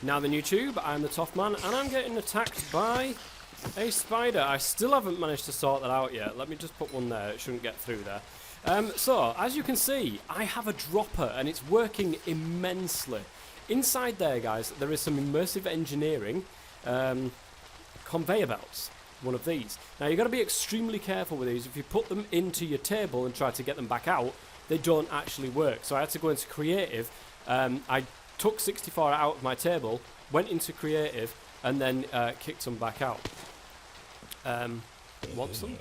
Now then YouTube, I'm the TOFF man, and I'm getting attacked by a spider. I still haven't managed to sort that out yet. Let me just put one there, it shouldn't get through there. So, as you can see, I have a dropper, and it's working immensely. Inside there, guys, there is some immersive engineering conveyor belts. One of these. Now, you've got to be extremely careful with these. If you put them into your table and try to get them back out, they don't actually work. So I had to go into creative. I took 64 out of my table, went into creative, and then kicked them back out. Want some?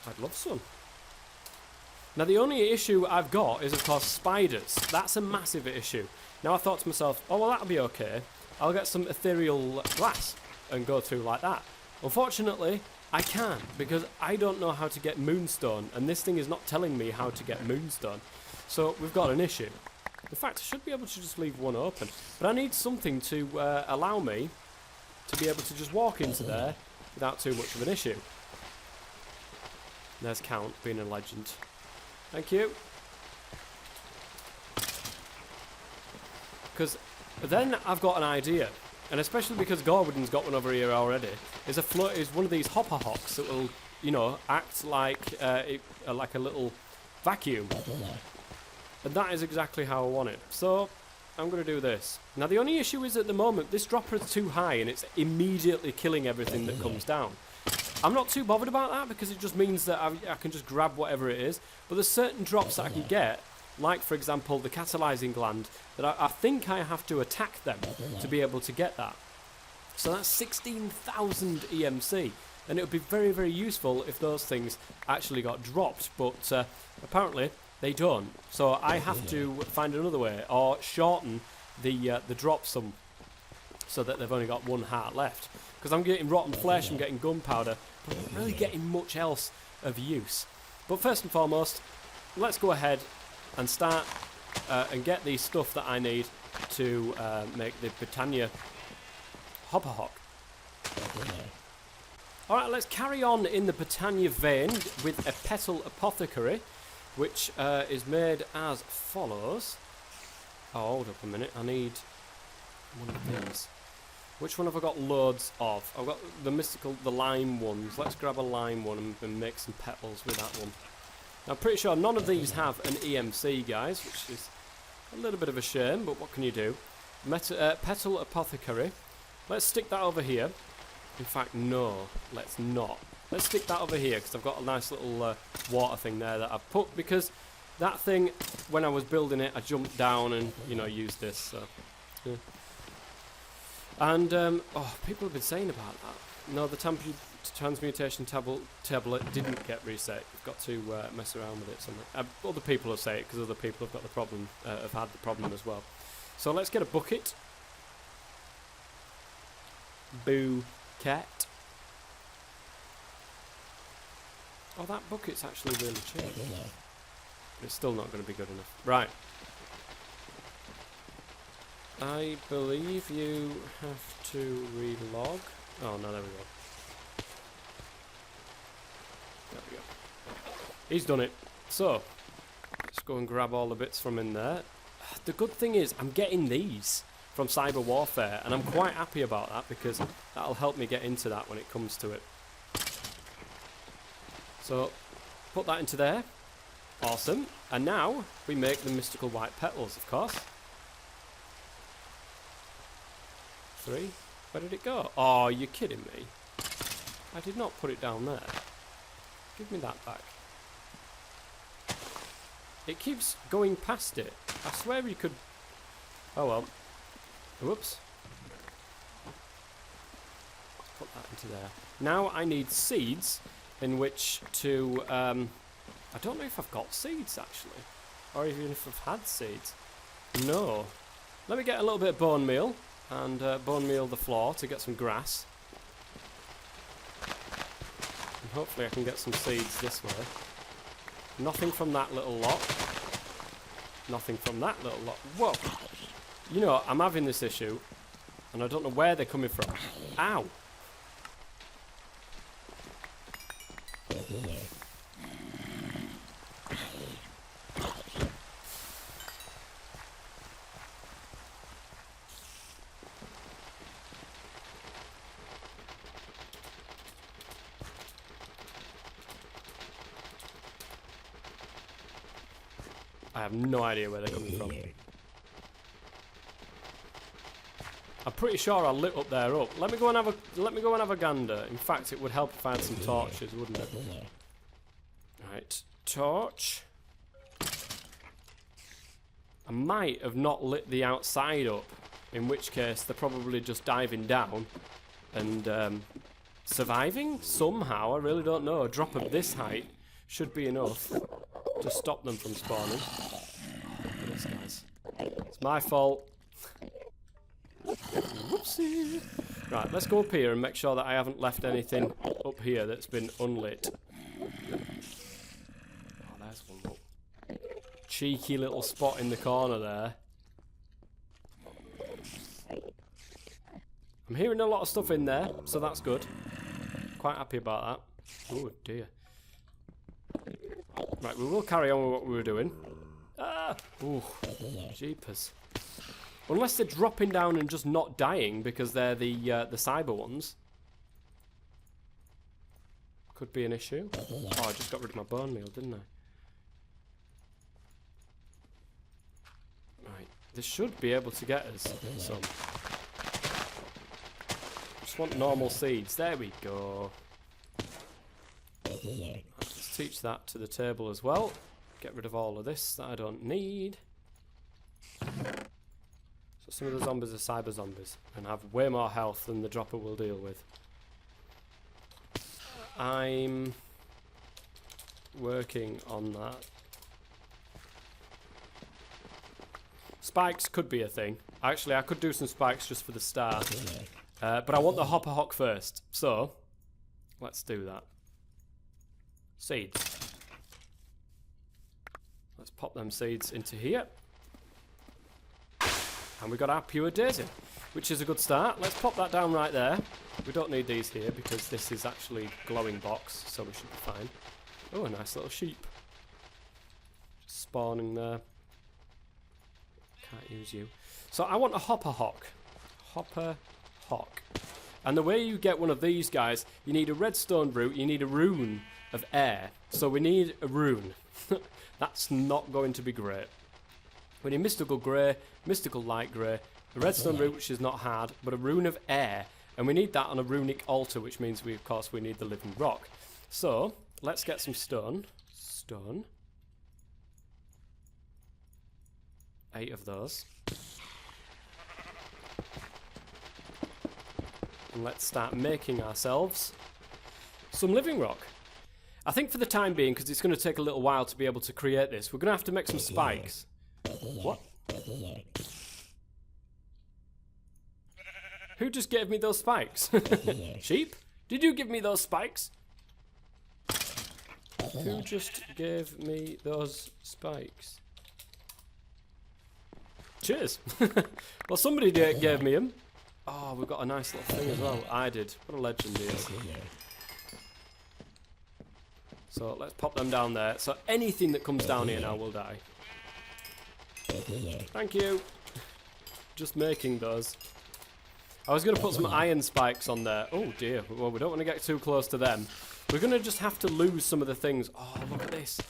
I'd love some. Now, the only issue I've got is, of course, spiders. That's a massive issue. Now, I thought to myself, oh, well, that'll be okay. I'll get some ethereal glass and go through like that. Unfortunately, I can't, because I don't know how to get moonstone, and this thing is not telling me how to get moonstone. So we've got an issue. In fact, I should be able to just leave one open, but I need something to allow me to be able to just walk into there without too much of an issue. There's Count being a legend. Thank you. Because then I've got an idea, and especially because Gorwooden's got one over here already, is one of these hopper hawks that will, you know, act like a little vacuum. And that is exactly how I want it. So I'm going to do this. Now, the only issue is at the moment this dropper is too high and it's immediately killing everything that comes down. I'm not too bothered about that because it just means that I can just grab whatever it is. But there's certain drops that I can get, like, for example, the catalyzing gland, that I think I have to attack them to be able to get that. So that's 16,000 EMC. And it would be very, very useful if those things actually got dropped. But apparently they don't. So I have to find another way, or shorten the drop some, so that they've only got one heart left. Because I'm getting rotten flesh, I'm getting gunpowder, but I'm not really getting much else of use. But first and foremost, let's go ahead and start and get the stuff that I need to make the Botania hopper hawk. Alright, let's carry on in the Botania vein with a petal apothecary, which is made as follows. Oh, hold up a minute, I need one of these. Which one have I got loads of? I've got the lime ones. Let's grab a lime one and make some petals with that one. Now, I'm pretty sure none of these have an EMC, guys, which is a little bit of a shame, but what can you do? Petal apothecary. Let's stick that over here. In fact, no, let's not. Let's stick that over here, because I've got a nice little water thing there that I've put, because that thing, when I was building it, I jumped down and, you know, used this, so, yeah. And, oh, people have been saying about that. No, the transmutation tablet didn't get reset. You've got to mess around with it somewhere. Other people have said it, because other people have got the problem, have had the problem as well. So let's get a bucket. Boo cat. Oh, that bucket's actually really cheap. It's still not going to be good enough. Right. I believe you have to relog. Oh, no, there we go. There we go. He's done it. So, let's go and grab all the bits from in there. The good thing is, I'm getting these from Cyber Warfare, and I'm quite happy about that, because that'll help me get into that when it comes to it. So, put that into there. Awesome. And now, we make the mystical white petals, of course. 3. Where did it go? Oh, you're kidding me. I did not put it down there. Give me that back. It keeps going past it. I swear you could... Oh well. Whoops. Let's put that into there. Now I need seeds in which to... I don't know if I've got seeds, actually. Or even if I've had seeds. No. Let me get a little bit of bone meal. And bone meal the floor to get some grass. And hopefully I can get some seeds this way. Nothing from that little lot. Nothing from that little lot. Whoa! You know, I'm having this issue, and I don't know where they're coming from. Ow! I have no idea where they're coming from. I'm pretty sure I lit up there up. Let me go and have a gander. In fact, it would help if I had some torches, wouldn't it? Right, torch. I might have not lit the outside up, in which case they're probably just diving down and surviving somehow. I really don't know. A drop of this height should be enough to stop them from spawning. Yes, guys. It's my fault. Whoopsie. Right, let's go up here and make sure that I haven't left anything up here that's been unlit. Oh, there's one. Look. Cheeky little spot in the corner there. I'm hearing a lot of stuff in there, so that's good. Quite happy about that. Oh dear. Right, we will carry on with what we were doing. Ah! Ooh, jeepers. Unless they're dropping down and just not dying because they're the cyber ones. Could be an issue. Oh, I just got rid of my bone meal, didn't I? Right, this should be able to get us some. Just want normal seeds. There we go. Let's teach that to the table as well. Get rid of all of this that I don't need. So some of the zombies are cyber zombies and have way more health than the dropper will deal with. I'm working on that. Spikes could be a thing. Actually, I could do some spikes just for the start. But I want the hopper hock first. So, let's do that. Seeds. Let's pop them seeds into here. And we got our pure daisy, which is a good start. Let's pop that down right there. We don't need these here because this is actually glowing box, so we should be fine. Oh, a nice little sheep. Just spawning there. Can't use you. So I want a hopper hock. Hopper hock. And the way you get one of these guys, you need a redstone root, you need a rune of air. So we need a rune. That's not going to be great. We need mystical grey, mystical light grey, a redstone root which is not hard, but a rune of air. And we need that on a runic altar, which means we, of course, we need the living rock. So, let's get some stone. Stone. 8 of those. And let's start making ourselves some living rock. I think for the time being, because it's going to take a little while to be able to create this, we're going to have to make some spikes. What? Who just gave me those spikes? Sheep? Did you give me those spikes? Who just gave me those spikes? Cheers. Well, somebody gave me them. Oh, we've got a nice little thing as well. I did. What a legend he is. So let's pop them down there. So anything that comes down here now will die. Thank you. Just making those. I was going to put some iron spikes on there. Oh dear. Well, we don't want to get too close to them. We're going to just have to lose some of the things. Oh, look at this.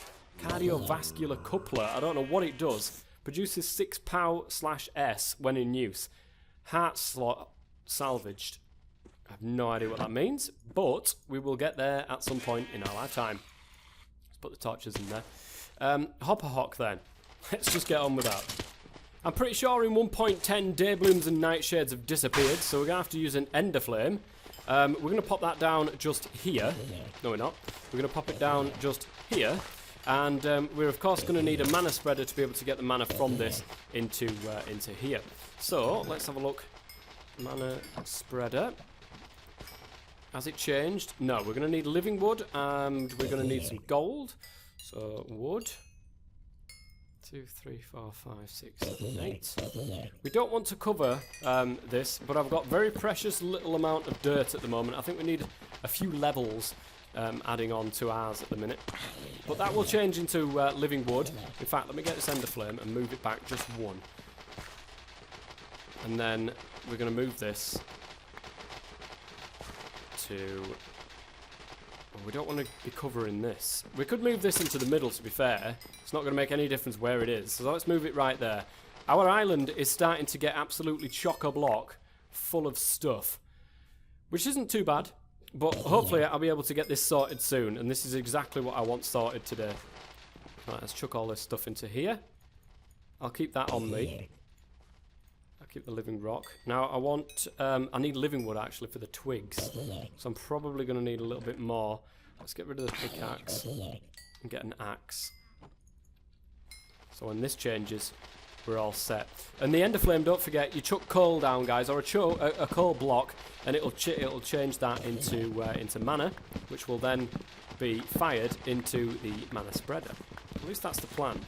Cardiovascular coupler. I don't know what it does. Produces 6 POW/S when in use. Heart slot salvaged. I have no idea what that means, but we will get there at some point in our lifetime. Let's put the torches in there. Hopper hock then. Let's just get on with that. I'm pretty sure in 1.10 day blooms and nightshades have disappeared, so we're going to have to use an ender flame. We're going to pop that down just here. No, we're not. We're going to pop it down just here. And we're of course going to need a mana spreader to be able to get the mana from this into here. So let's have a look. Mana spreader. Has it changed? No, we're going to need living wood and we're going to need some gold. So wood. 2, 3, 4, 5, 6, 7, 8. We don't want to cover this, but I've got very precious little amount of dirt at the moment. I think we need a few levels adding on to ours at the minute. But that will change into living wood. In fact, let me get this ender flame and move it back just one. And then we're going to move this to Well, we don't want to be covering this. We could move this into the middle, to be fair. It's not going to make any difference where it is. So let's move it right there. Our island is starting to get absolutely chock-a-block full of stuff, which isn't too bad. But hopefully I'll be able to get this sorted soon. And this is exactly what I want sorted today. Right, let's chuck all this stuff into here. I'll keep that on me. I'll keep the living rock. Now I want, I need living wood actually for the twigs. So I'm probably going to need a little bit more. Let's get rid of the pickaxe and get an axe. So when this changes, we're all set. And the ender flame, don't forget, you chuck coal down, guys, or a coal block, and it'll change that into mana, which will then be fired into the mana spreader. At least that's the plan.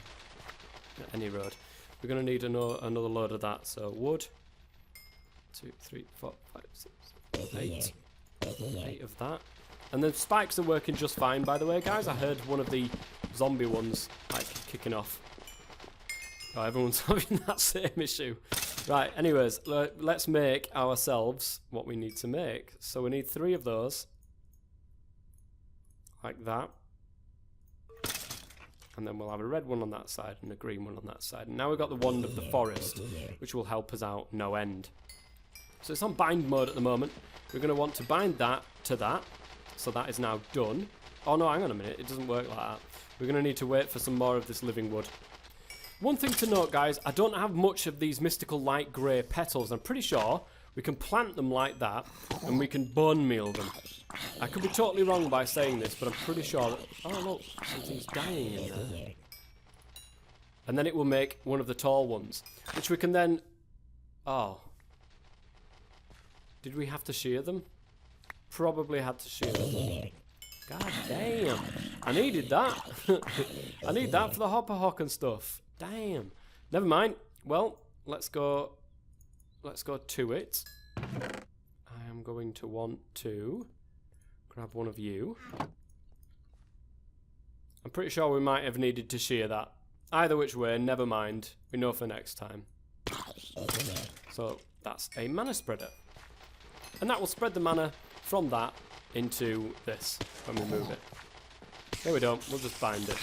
At any road, we're going to need another load of that. So wood, 2, 3, 4, 5, 6, 8. 8 of that. And the spikes are working just fine, by the way, guys. I heard one of the zombie ones like kicking off. Oh, everyone's having that same issue. Right, anyways, let's make ourselves what we need to make. So we need 3 of those. Like that. And then we'll have a red one on that side and a green one on that side. And now we've got the wand of the forest, which will help us out no end. So it's on bind mode at the moment. We're going to want to bind that to that. So that is now done. Oh no, hang on a minute. It doesn't work like that. We're going to need to wait for some more of this living wood. One thing to note, guys, I don't have much of these mystical light grey petals. I'm pretty sure we can plant them like that and we can bone meal them. I could be totally wrong by saying this, but I'm pretty sure that... Oh, look, something's dying in there. And then it will make one of the tall ones, which we can then... Oh. Did we have to shear them? Probably had to shear them. God damn. I needed that. I need that for the hopper hock and stuff. Damn. Never mind. Well, let's go to it. I am going to want to grab one of you. I'm pretty sure we might have needed to shear that. Either which way, never mind. We know for next time. So that's a mana spreader. And that will spread the mana from that into this when we move it. Here we don't. We'll just bind it.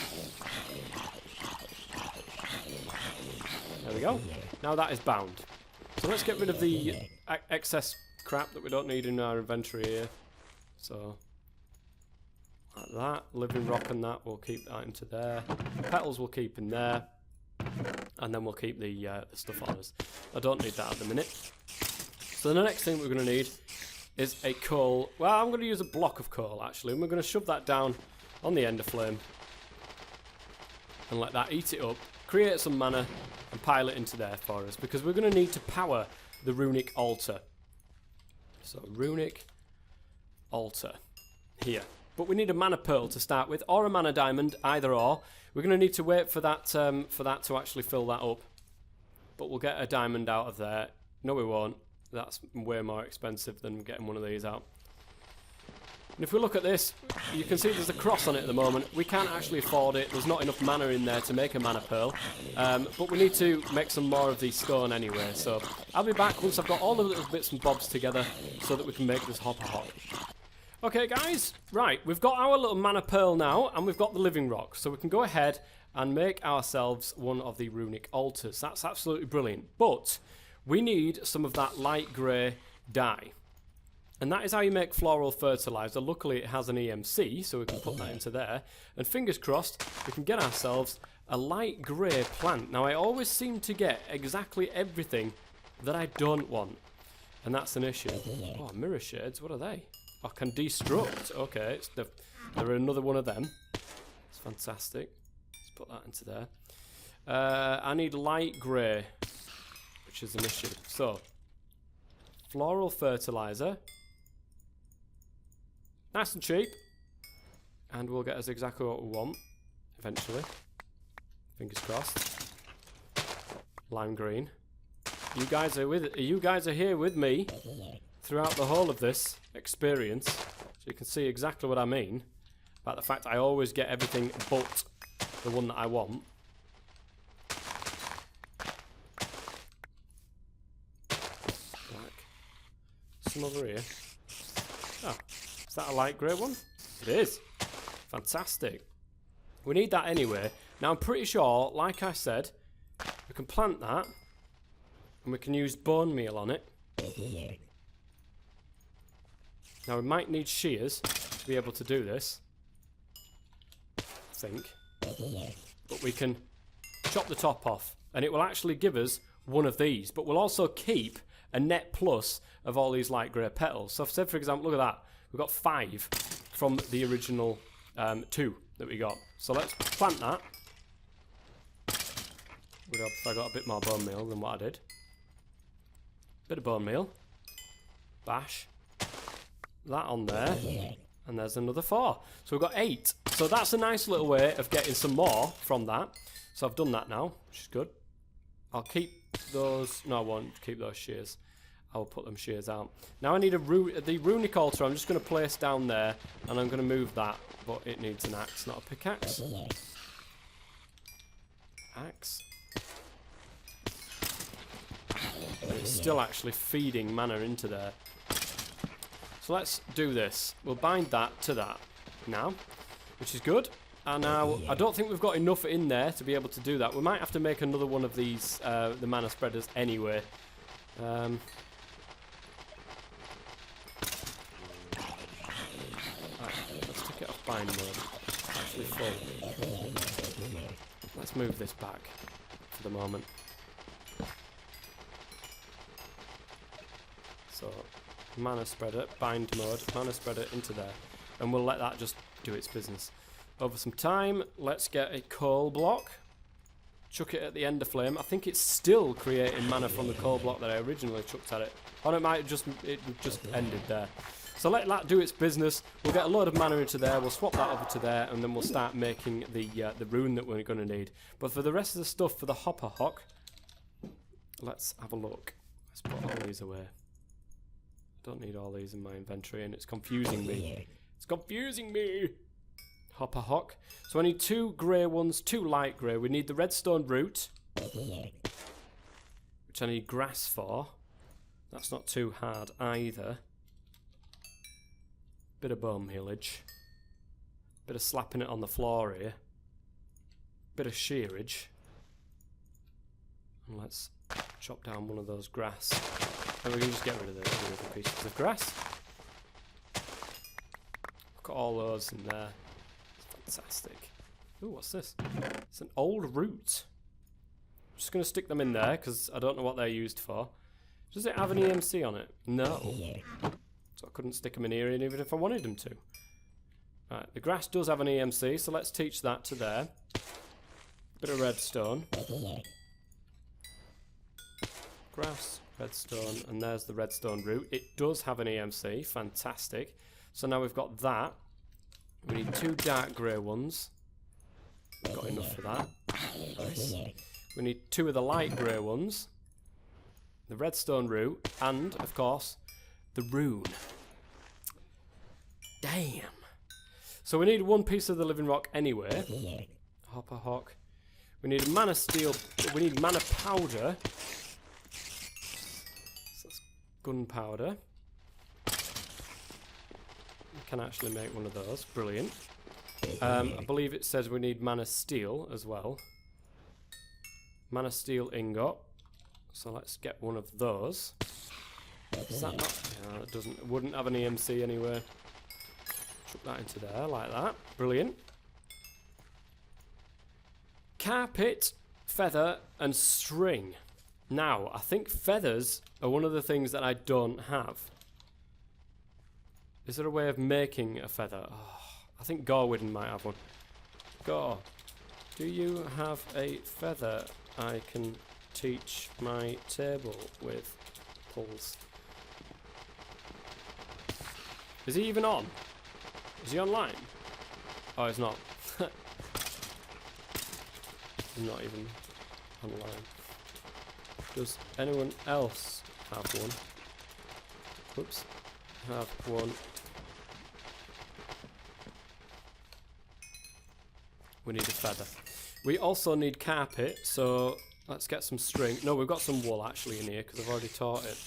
There we go. Now that is bound. So let's get rid of the excess crap that we don't need in our inventory here. So, like that. Living rock and that, we'll keep that into there. Petals we'll keep in there. And then we'll keep the stuff on us. I don't need that at the minute. So the next thing we're going to need is a coal. Well, I'm going to use a block of coal, actually. And we're going to shove that down on the ender flame. And let that eat it up. Create some mana and pile it into there for us, because we're going to need to power the runic altar. So runic altar here, but we need a mana pearl to start with, or a mana diamond, either or. We're going to need to wait for that to actually fill that up, but we'll get a diamond out of there. No, we won't. That's way more expensive than getting one of these out. And if we look at this, you can see there's a cross on it at the moment. We can't actually afford it. There's not enough mana in there to make a mana pearl. But we need to make some more of these stone anyway. So I'll be back once I've got all the little bits and bobs together so that we can make this hopper hop. Okay, guys. Right, we've got our little mana pearl now, and we've got the living rock. So we can go ahead and make ourselves one of the runic altars. That's absolutely brilliant. But we need some of that light grey dye. And that is how you make floral fertilizer. Luckily, it has an EMC, so we can put that into there. And fingers crossed, we can get ourselves a light grey plant. Now, I always seem to get exactly everything that I don't want. And that's an issue. Oh, mirror shades, what are they? Oh, can destruct. Okay, they're another one of them. It's fantastic. Let's put that into there. I need light grey, which is an issue. So, floral fertilizer. Nice and cheap. And we'll get us exactly what we want. Eventually. Fingers crossed. Lime green. You guys are here with me throughout the whole of this experience. So you can see exactly what I mean about the fact I always get everything but the one that I want. Black. Some over here. Oh. Is that a light grey one? It is. Fantastic. We need that anyway. Now I'm pretty sure, like I said, we can plant that. And we can use bone meal on it. Now we might need shears to be able to do this. I think. But we can chop the top off. And it will actually give us one of these. But we'll also keep a net plus of all these light grey petals. So say for example, look at that. We've got 5 from the original 2 that we got. So let's plant that. Would help if I got a bit more bone meal than what I did. Bit of bone meal. Bash. That on there. And there's another 4. So we've got 8. So that's a nice little way of getting some more from that. So I've done that now, which is good. I'll keep those. No, I won't keep those shears. I'll put them shears out. Now I need the runic altar. I'm just going to place down there. And I'm going to move that. But it needs an axe, not a pickaxe. Axe. It's still actually feeding mana into there. So let's do this. We'll bind that to that now, which is good. And now I don't think we've got enough in there to be able to do that. We might have to make another one of these, the mana spreaders anyway. Right, let's take it off bind mode. It's actually full. Let's move this back for the moment. So, mana spreader, bind mode, mana spreader into there. And we'll let that just do its business. Over some time, let's get a coal block. Chuck it at the ender flame. I think it's still creating mana from the coal block that I originally chucked at it. Or it might just ended there. So let that do its business. We'll get a load of mana into there. We'll swap that over to there, and then we'll start making the rune that we're going to need. But for the rest of the stuff for the hopper hock, let's have a look. Let's put all these away. Don't need all these in my inventory, and it's confusing me. It's confusing me. Hopper hock. So I need 2 grey ones, 2 light grey. We need the redstone root, which I need grass for. That's not too hard either. Bit of bone mealage. Bit of slapping it on the floor here. Bit of shearage. And let's chop down one of those grass. And we can just get rid of the other pieces of grass. Look at all those in there. It's fantastic. Ooh, what's this? It's an old root. I'm just going to stick them in there because I don't know what they're used for. Does it have an EMC on it? No. So I couldn't stick them in here even if I wanted them to. Right, the grass does have an EMC, so let's teach that to there. Bit of redstone. Grass, redstone, and there's the redstone root. It does have an EMC, fantastic. So now we've got that. We need 2 dark grey ones. We've got enough for that. Nice. We need 2 of the light grey ones. The redstone root, and, of course, the rune. Damn. So we need 1 piece of the living rock anyway. Hopper hock. We need mana steel. We need mana powder. So that's gunpowder. We can actually make one of those. Brilliant. I believe it says we need mana steel as well. Mana steel ingot. So let's get one of those. Is that not? Yeah, it doesn't. It wouldn't have an EMC anyway. Chuck that into there like that. Brilliant. Carpet, feather, and string. Now, I think feathers are one of the things that I don't have. Is there a way of making a feather? Oh, I think Gorwidden might have one. Gor, do you have a feather I can teach my table with? Pulls. Is he even on? Is he online? Oh, he's not. He's not even online. Does anyone else have one? Whoops. Have one. We need a feather. We also need carpet, so let's get some string. No, we've got some wool actually in here because I've already taught it.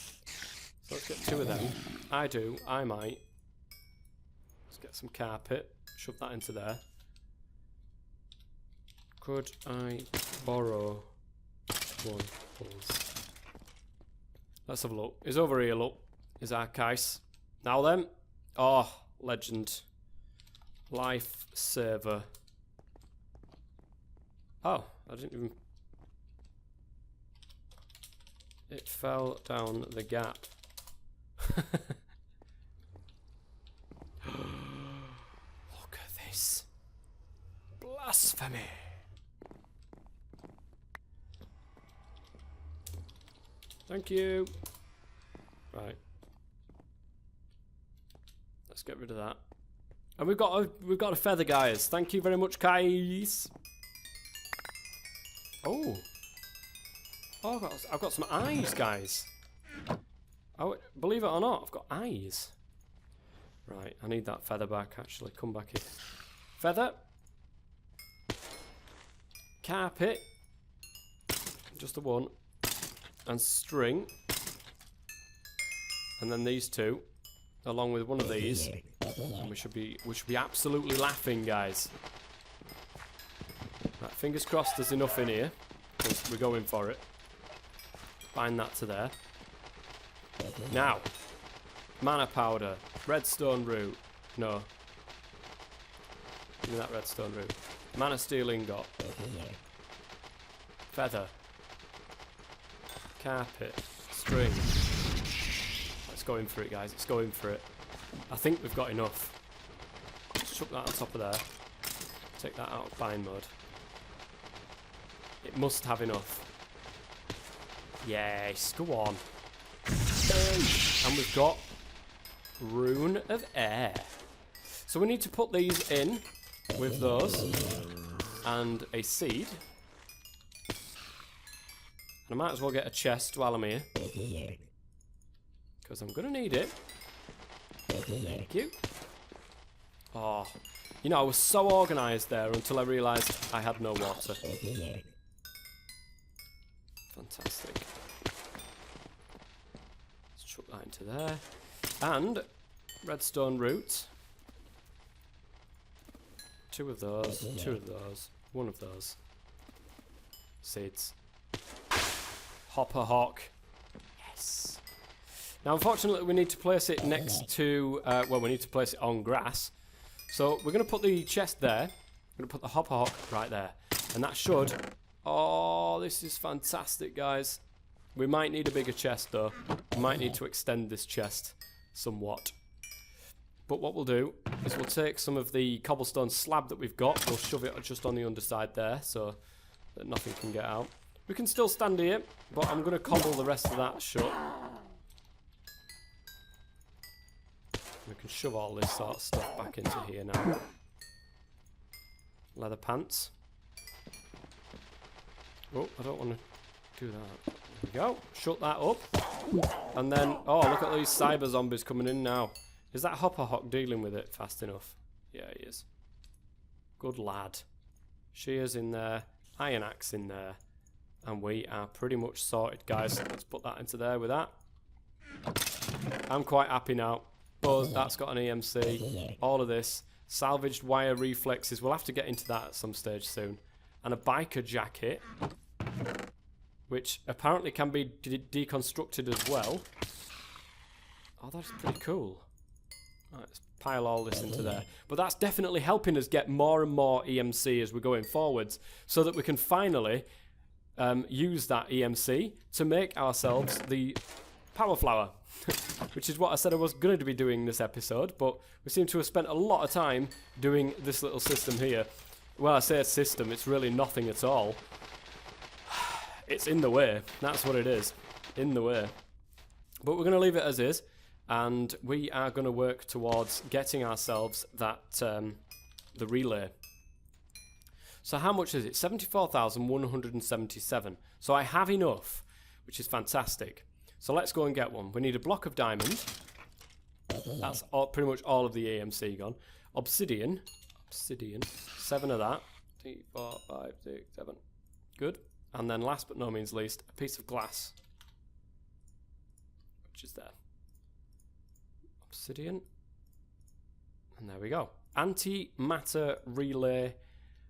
So let's get 2 of them. I might. get some carpet. Shove that into there. Could I borrow one, please? Let's have a look. He's over here, look. Is our case. Now then. Oh, legend. Life saver. Oh, I didn't even... It fell down the gap. Look at this. Blasphemy. Thank you. Right. Let's get rid of that. And we've got a feather, guys. Thank you very much, guys. Oh. Oh, I've got some eyes, guys. Oh, believe it or not, I've got eyes. Right, I need that feather back, actually. Come back here. Feather. Carpet. Just the one. And string. And then these two. Along with one of these. And we should be absolutely laughing, guys. Right, fingers crossed there's enough in here. We're going for it. Bind that to there. Now, mana powder, redstone root. No. Give me that redstone root. Mana steel ingot. Feather. Carpet. String. Let's go in for it, guys. Let's go in for it. I think we've got enough. Just chuck that on top of there. Take that out of bind mode. It must have enough. Yes, go on. And we've got Rune of Air. So we need to put these in with those. And a seed. And I might as well get a chest while I'm here. Because I'm going to need it. Thank you. Oh, you know, I was so organised there until I realised I had no water. Fantastic. Let's chuck that into there. And redstone root. 2 of those, 2 of those, 1 of those. Seeds. Hopper hawk. Yes. Now, unfortunately, we need to place it next to, well, we need to place it on grass. So we're going to put the chest there. We're going to put the hopper hawk right there. And that should... Oh, this is fantastic, guys. We might need a bigger chest, though. We might need to extend this chest somewhat. But what we'll do is we'll take some of the cobblestone slab that we've got. We'll shove it just on the underside there so that nothing can get out. We can still stand here, but I'm going to cobble the rest of that shut. We can shove all this sort of stuff back into here now. Leather pants. Oh, I don't want to do that. There we go. Shut that up. And then, oh, look at these cyber zombies coming in now. Is that Hopper Hawk dealing with it fast enough? Yeah, he is. Good lad. Shears in there. Iron axe in there. And we are pretty much sorted, guys. Let's put that into there with that. I'm quite happy now. But that's got an EMC. All of this. Salvaged wire reflexes. We'll have to get into that at some stage soon. And a biker jacket. Which apparently can be deconstructed as well. Oh, that's pretty cool. Right, let's pile all this into there. But that's definitely helping us get more and more EMC as we're going forwards. So that we can finally use that EMC to make ourselves the power flower. Which is what I said I was going to be doing this episode. But we seem to have spent a lot of time doing this little system here. Well, I say a system, it's really nothing at all. It's in the way. That's what it is. In the way. But we're going to leave it as is. And we are going to work towards getting ourselves that the relay. So how much is it? 74,177. So I have enough, which is fantastic. So let's go and get one. We need a block of diamond. That's pretty much all of the AMC gone. Obsidian. 7 of that. 3, 4, 5, 6, 7. Good. And then last but no means least, a piece of glass. Which is there. Obsidian. And there we go. Antimatter relay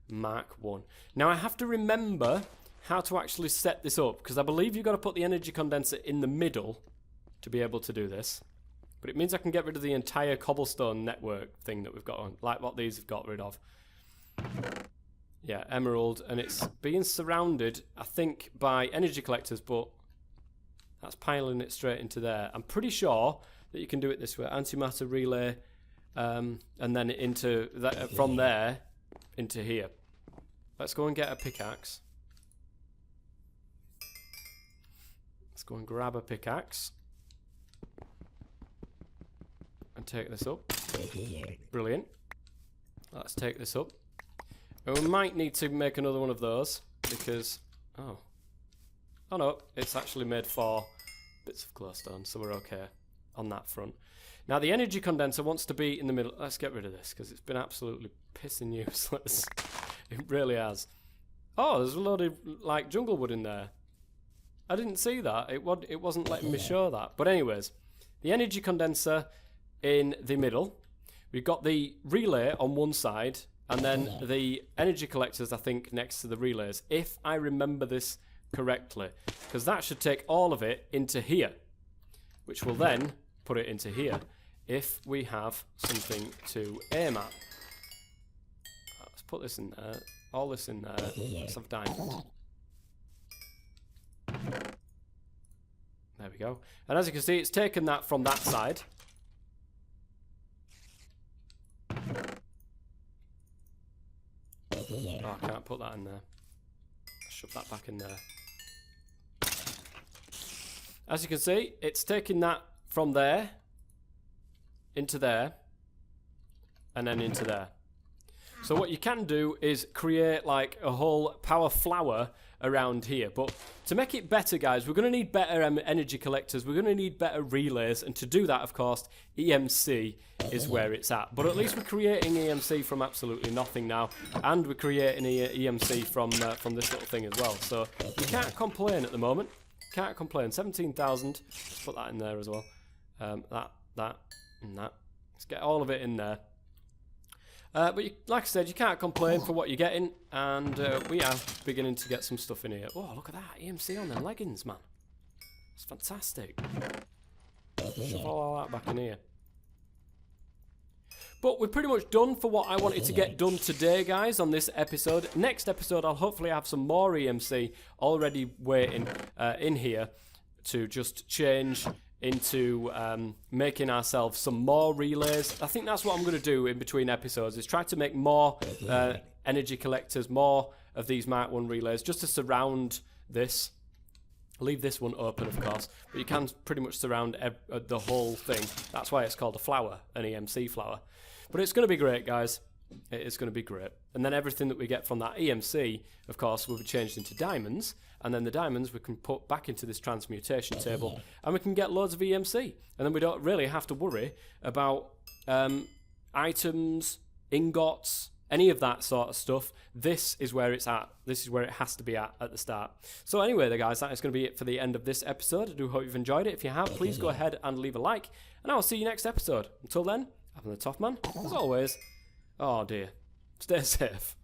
Mark 1. Now I have to remember how to actually set this up, because I believe you've got to put the energy condenser in the middle to be able to do this. But it means I can get rid of the entire cobblestone network thing that we've got on, like what these have got rid of. Yeah, emerald, and it's being surrounded, I think, by energy collectors, but that's piling it straight into there. I'm pretty sure that you can do it this way. Antimatter relay, and then into that, from there into here. Let's go and get a pickaxe. Let's go and grab a pickaxe and take this up. Brilliant. Let's take this up. And we might need to make another one of those because oh no, it's actually made 4 bits of glowstone, so we're okay on that front. Now the energy condenser wants to be in the middle. Let's get rid of this because it's been absolutely pissing useless. It really has. Oh, there's a load of like jungle wood in there. I didn't see that. It wasn't letting me show that. But anyways, the energy condenser in the middle. We've got the relay on one side, and then the energy collectors, I think, next to the relays, if I remember this correctly. Because that should take all of it into here, which will then put it into here if we have something to aim at. Let's put this in there, all this in there. Let's have diamond. There we go. And as you can see, it's taken that from that side. Oh, I can't put that in there. Shove that back in there. As you can see, it's taking that from there into there and then into there. So what you can do is create like a whole power flower around here. But to make it better, guys, we're going to need better energy collectors. We're going to need better relays. And to do that, of course, EMC is where it's at. But at least we're creating EMC from absolutely nothing now. And we're creating EMC from this little thing as well. So you can't complain at the moment. Can't complain. 17,000. Let's put that in there as well. That, and that. Let's get all of it in there. But like I said, you can't complain for what you're getting, and we are beginning to get some stuff in here. Oh, look at that, EMC on them leggings, man. It's fantastic. Shove all that back in here. But we're pretty much done for what I wanted to get done today, guys, on this episode. Next episode, I'll hopefully have some more EMC already waiting in here to just change into making ourselves some more relays. I think that's what I'm going to do in between episodes, is try to make more energy collectors, more of these Mark 1 relays, just to surround this. Leave this one open, of course, but you can pretty much surround the whole thing. That's why it's called a flower, an EMC flower. But it's going to be great, guys. It is going to be great. And then everything that we get from that EMC, of course, will be changed into diamonds. And then the diamonds we can put back into this transmutation table. And we can get loads of EMC. And then we don't really have to worry about items, ingots, any of that sort of stuff. This is where it's at. This is where it has to be at the start. So anyway, there, guys, that is going to be it for the end of this episode. I do hope you've enjoyed it. If you have, please go ahead and leave a like. And I will see you next episode. Until then, I've been the TOFF man. As always, oh dear, stay safe.